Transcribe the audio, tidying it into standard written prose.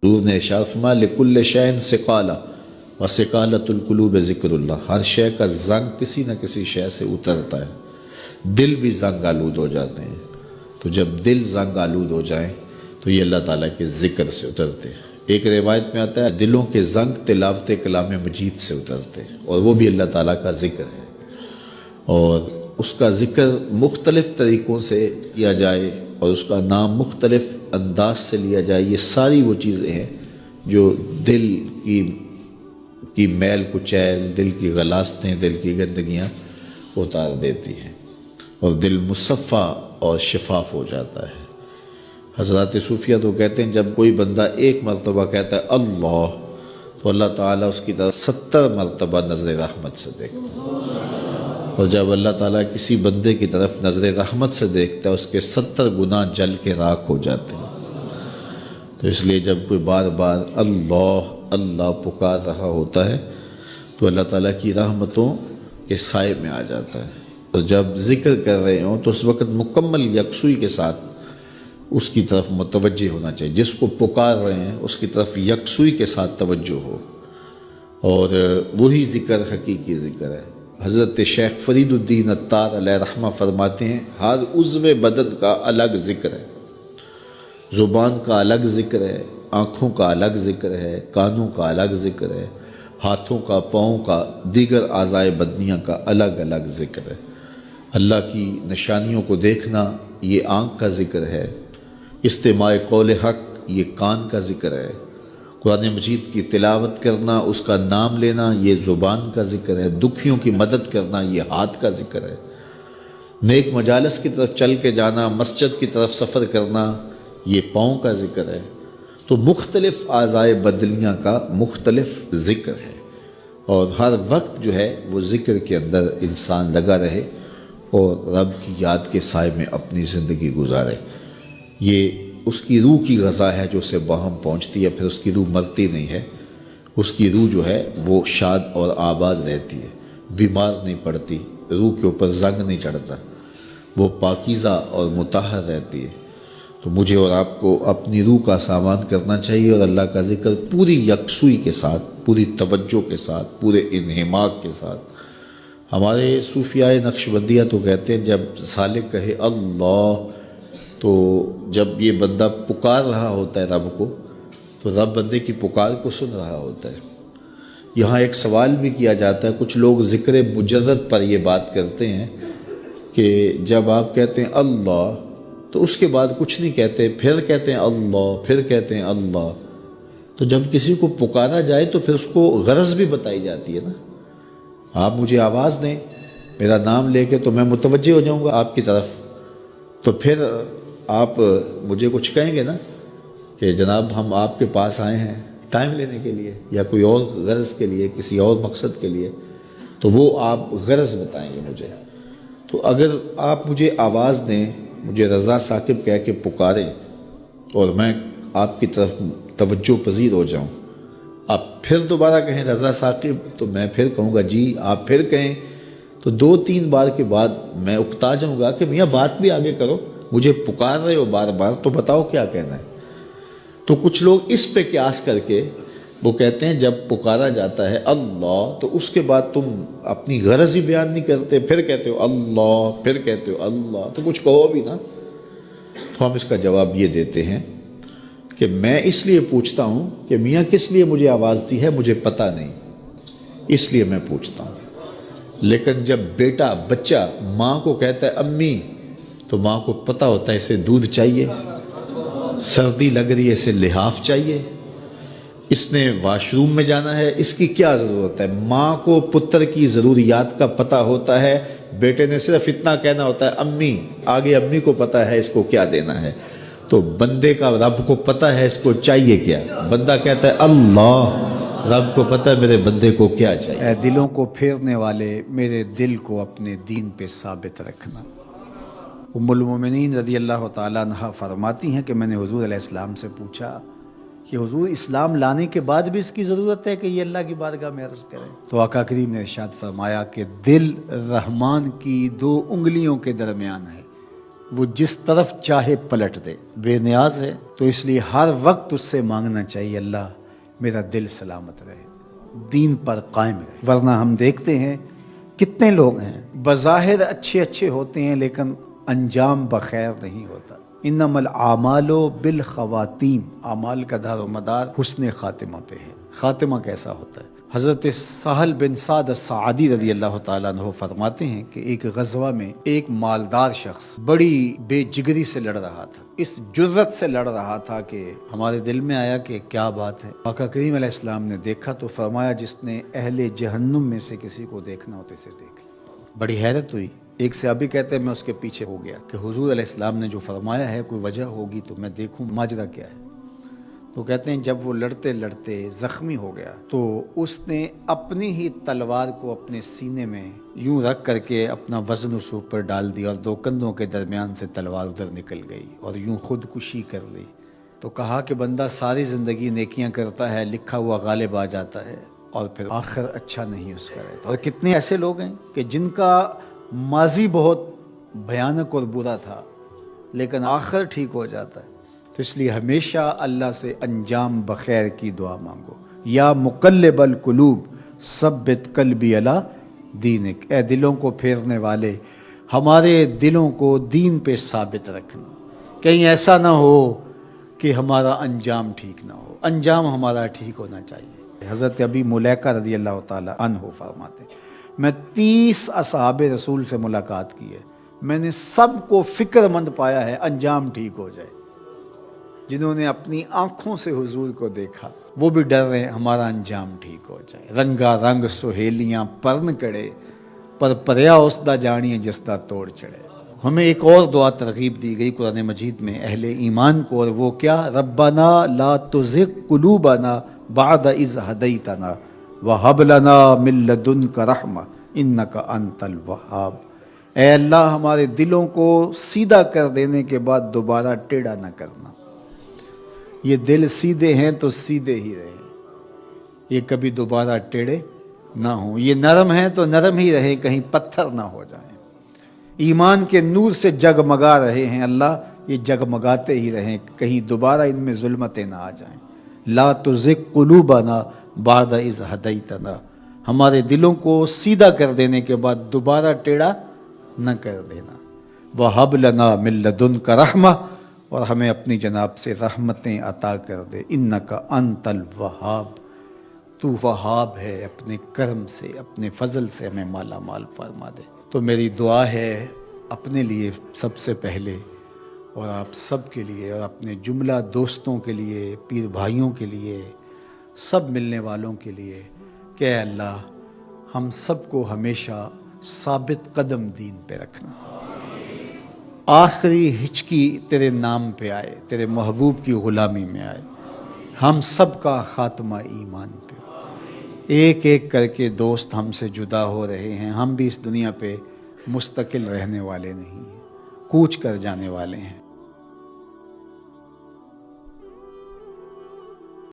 حضور نے ارشاد فرمایا لکل شیء ثقالہ وثقالۃ القلوب ذکر اللہ، ہر شے کا زنگ کسی نہ کسی شے سے اترتا ہے، دل بھی زنگ آلود ہو جاتے ہیں، تو جب دل زنگ آلود ہو جائیں تو یہ اللہ تعالیٰ کے ذکر سے اترتے ہیں۔ ایک روایت میں آتا ہے دلوں کے زنگ تلاوت کلام مجید سے اترتے ہیں، اور وہ بھی اللہ تعالیٰ کا ذکر ہے، اور اس کا ذکر مختلف طریقوں سے کیا جائے اور اس کا نام مختلف انداز سے لیا جائے، یہ ساری وہ چیزیں ہیں جو دل کی میل کچیل، دل کی غلاستیں، دل کی گندگیاں اتار دیتی ہیں، اور دل مصفہ اور شفاف ہو جاتا ہے۔ حضرات صوفیہ تو کہتے ہیں جب کوئی بندہ ایک مرتبہ کہتا ہے اللہ، تو اللہ تعالیٰ اس کی طرف 70 مرتبہ نظر رحمت سے دیکھتا ہے، اور جب اللہ تعالیٰ کسی بندے کی طرف نظر رحمت سے دیکھتا ہے اس کے 70 گناہ جل کے راکھ ہو جاتے ہیں۔ تو اس لیے جب کوئی بار بار اللہ اللہ پکار رہا ہوتا ہے تو اللہ تعالیٰ کی رحمتوں کے سائے میں آ جاتا ہے، اور جب ذکر کر رہے ہوں تو اس وقت مکمل یکسوئی کے ساتھ اس کی طرف متوجہ ہونا چاہیے، جس کو پکار رہے ہیں اس کی طرف یکسوئی کے ساتھ توجہ ہو، اور وہی ذکر حقیقی ذکر ہے۔ حضرت شیخ فرید الدین عطار علیہ رحمہ فرماتے ہیں ہر عضو بدن کا الگ ذکر ہے، زبان کا الگ ذکر ہے، آنکھوں کا الگ ذکر ہے، کانوں کا الگ ذکر ہے، ہاتھوں کا، پاؤں کا، دیگر اعضائے بدنیاں کا الگ الگ ذکر ہے۔ اللہ کی نشانیوں کو دیکھنا یہ آنکھ کا ذکر ہے، استماع قول حق یہ کان کا ذکر ہے، قرآن مجید کی تلاوت کرنا، اس کا نام لینا یہ زبان کا ذکر ہے، دکھیوں کی مدد کرنا یہ ہاتھ کا ذکر ہے، نیک مجالس کی طرف چل کے جانا، مسجد کی طرف سفر کرنا یہ پاؤں کا ذکر ہے۔ تو مختلف اعضائے بدنیاں کا مختلف ذکر ہے، اور ہر وقت جو ہے وہ ذکر کے اندر انسان لگا رہے اور رب کی یاد کے سائے میں اپنی زندگی گزارے۔ یہ اس کی روح کی غذا ہے جو اسے باہم پہنچتی ہے، پھر اس کی روح مرتی نہیں ہے، اس کی روح جو ہے وہ شاد اور آباد رہتی ہے، بیمار نہیں پڑتی، روح کے اوپر زنگ نہیں چڑھتا، وہ پاکیزہ اور مطہر رہتی ہے۔ تو مجھے اور آپ کو اپنی روح کا سامان کرنا چاہیے، اور اللہ کا ذکر پوری یکسوئی کے ساتھ، پوری توجہ کے ساتھ، پورے انہماک کے ساتھ۔ ہمارے صوفیاء نقشبندیہ تو کہتے ہیں جب سالک کہے اللہ، تو جب یہ بندہ پکار رہا ہوتا ہے رب کو، تو رب بندے کی پکار کو سن رہا ہوتا ہے۔ یہاں ایک سوال بھی کیا جاتا ہے، کچھ لوگ ذکر مجرد پر یہ بات کرتے ہیں کہ جب آپ کہتے ہیں اللہ تو اس کے بعد کچھ نہیں کہتے، پھر کہتے ہیں اللہ، پھر کہتے ہیں اللہ، تو جب کسی کو پکارا جائے تو پھر اس کو غرض بھی بتائی جاتی ہے نا۔ آپ مجھے آواز دیں، میرا نام لے کے، تو میں متوجہ ہو جاؤں گا آپ کی طرف، تو پھر آپ مجھے کچھ کہیں گے نا کہ جناب ہم آپ کے پاس آئے ہیں ٹائم لینے کے لیے یا کوئی اور غرض کے لیے، کسی اور مقصد کے لیے، تو وہ آپ غرض بتائیں گے مجھے۔ تو اگر آپ مجھے آواز دیں، مجھے رضا ثاقب کہہ کے پکاریں، اور میں آپ کی طرف توجہ پذیر ہو جاؤں، آپ پھر دوبارہ کہیں رضا ثاقب، تو میں پھر کہوں گا جی، آپ پھر کہیں، تو 2-3 بار کے بعد میں اکتا جاؤں گا کہ میاں بات بھی آگے کرو، مجھے پکار رہے ہو بار بار تو بتاؤ کیا کہنا ہے۔ تو کچھ لوگ اس پہ قیاس کر کے وہ کہتے ہیں جب پکارا جاتا ہے اللہ تو اس کے بعد تم اپنی غرض ہی بیان نہیں کرتے، پھر کہتے ہو اللہ، پھر کہتے ہو اللہ، تو کچھ کہو بھی نا۔ تو ہم اس کا جواب یہ دیتے ہیں کہ میں اس لیے پوچھتا ہوں کہ میاں کس لیے مجھے آواز دی ہے مجھے پتہ نہیں، اس لیے میں پوچھتا ہوں۔ لیکن جب بیٹا، بچہ ماں کو کہتا ہے امی، تو ماں کو پتہ ہوتا ہے اسے دودھ چاہیے، سردی لگ رہی ہے اسے لحاف چاہیے، اس نے واش روم میں جانا ہے، اس کی کیا ضرورت ہے۔ ماں کو پتر کی ضروریات کا پتہ ہوتا ہے، بیٹے نے صرف اتنا کہنا ہوتا ہے امی، آگے امی کو پتہ ہے اس کو کیا دینا ہے۔ تو بندے کا رب کو پتہ ہے اس کو چاہیے کیا، بندہ کہتا ہے اللہ، رب کو پتہ ہے میرے بندے کو کیا چاہیے۔ اے دلوں کو پھیرنے والے، میرے دل کو اپنے دین پہ ثابت رکھنا۔ ام المومنین رضی اللہ تعالیٰ عنہ فرماتی ہیں کہ میں نے حضور علیہ السلام سے پوچھا کہ حضور اسلام لانے کے بعد بھی اس کی ضرورت ہے کہ یہ اللہ کی بارگاہ میں عرض کرے؟ تو آقا کریم نے ارشاد فرمایا کہ دل رحمان کی 2 انگلیوں کے درمیان ہے، وہ جس طرف چاہے پلٹ دے، بے نیاز ہے، تو اس لیے ہر وقت اس سے مانگنا چاہیے اللہ میرا دل سلامت رہے، دین پر قائم رہے۔ ورنہ ہم دیکھتے ہیں کتنے لوگ ہیں بظاہر اچھے ہوتے ہیں لیکن انجام بخیر نہیں ہوتا۔ انما الاعمال بالخواتیم، اعمال کا دار و مدار حسن خاتمہ پہ ہے۔ خاتمہ کیسا ہوتا ہے؟ حضرت سہل بن سعد الساعدی رضی اللہ تعالیٰ عنہ فرماتے ہیں کہ ایک غزوہ میں ایک مالدار شخص بڑی بے جگری سے لڑ رہا تھا، اس جرت سے لڑ رہا تھا کہ ہمارے دل میں آیا کہ کیا بات ہے۔ آقا کریم علیہ السلام نے دیکھا تو فرمایا جس نے اہل جہنم میں سے کسی کو دیکھنا ہو تو اسے دیکھ۔ بڑی حیرت ہوئی۔ ایک صحابی کہتے ہیں میں اس کے پیچھے ہو گیا کہ حضور علیہ السلام نے جو فرمایا ہے کوئی وجہ ہوگی تو میں دیکھوں ماجرا کیا ہے۔ تو کہتے ہیں جب وہ لڑتے لڑتے زخمی ہو گیا تو اس نے اپنی ہی تلوار کو اپنے سینے میں یوں رکھ کر کے اپنا وزن اس اوپر ڈال دیا اور دو کندھوں کے درمیان سے تلوار ادھر نکل گئی اور یوں خودکشی کر لی۔ تو کہا کہ بندہ ساری زندگی نیکیاں کرتا ہے، لکھا ہوا غالب آ جاتا ہے اور پھر آخر اچھا نہیں اس کا رہتا۔ اور کتنے ایسے لوگ ہیں کہ جن کا ماضی بہت بھیانک اور برا تھا لیکن آخر ٹھیک ہو جاتا ہے۔ تو اس لیے ہمیشہ اللہ سے انجام بخیر کی دعا مانگو۔ یا مقلب القلوب ثبت قلبی علی دینک، اے دلوں کو پھیرنے والے ہمارے دلوں کو دین پہ ثابت رکھنا، کہیں ایسا نہ ہو کہ ہمارا انجام ٹھیک نہ ہو، انجام ہمارا ٹھیک ہونا چاہیے۔ حضرت ابی ملیکہ رضی اللہ تعالی عنہ فرماتے ہیں میں 30 اصحاب رسول سے ملاقات کی ہے، میں نے سب کو فکر مند پایا ہے انجام ٹھیک ہو جائے۔ جنہوں نے اپنی آنکھوں سے حضور کو دیکھا وہ بھی ڈر رہے ہمارا انجام ٹھیک ہو جائے۔ رنگا رنگ سہیلیاں پرن کڑے، پر پریا اسدا جانیے جسدا توڑ چڑھے۔ ہمیں ایک اور دعا ترغیب دی گئی قرآن مجید میں اہل ایمان کو، اور وہ کیا؟ ربنا لا تزغ قلوبنا بعد اذ ہدیتنا وہب لنا من لدنک رحمہ انک انت الوہاب۔ اے اللہ ہمارے دلوں کو سیدھا کر دینے کے بعد دوبارہ ٹیڑھا نہ کرنا۔ یہ دل سیدھے ہیں تو سیدھے ہی رہیں، یہ کبھی دوبارہ ٹیڑھے نہ ہوں۔ یہ نرم ہیں تو نرم ہی رہیں، کہیں پتھر نہ ہو جائیں۔ ایمان کے نور سے جگمگا رہے ہیں اللہ، یہ جگمگاتے ہی رہیں، کہیں دوبارہ ان میں ظلمتیں نہ آ جائیں۔ لا تزغ قلوبنا بعد اذ ہدیتنا، ہمارے دلوں کو سیدھا کر دینے کے بعد دوبارہ ٹیڑھا نہ کر دینا۔ وہب لنا من لدنک رحمہ، اور ہمیں اپنی جناب سے رحمتیں عطا کر دے۔ انک انت الوہاب، تو وہاب ہے، اپنے کرم سے اپنے فضل سے ہمیں مالا مال فرما دے۔ تو میری دعا ہے اپنے لیے سب سے پہلے اور آپ سب کے لیے اور اپنے جملہ دوستوں کے لیے، پیر بھائیوں کے لیے، سب ملنے والوں کے لیے کہ اے اللہ ہم سب کو ہمیشہ ثابت قدم دین پہ رکھنا، آخری ہچکی تیرے نام پہ آئے، تیرے محبوب کی غلامی میں آئے، ہم سب کا خاتمہ ایمان پہ۔ ایک ایک کر کے دوست ہم سے جدا ہو رہے ہیں، ہم بھی اس دنیا پہ مستقل رہنے والے نہیں ہیں، کوچ کر جانے والے ہیں۔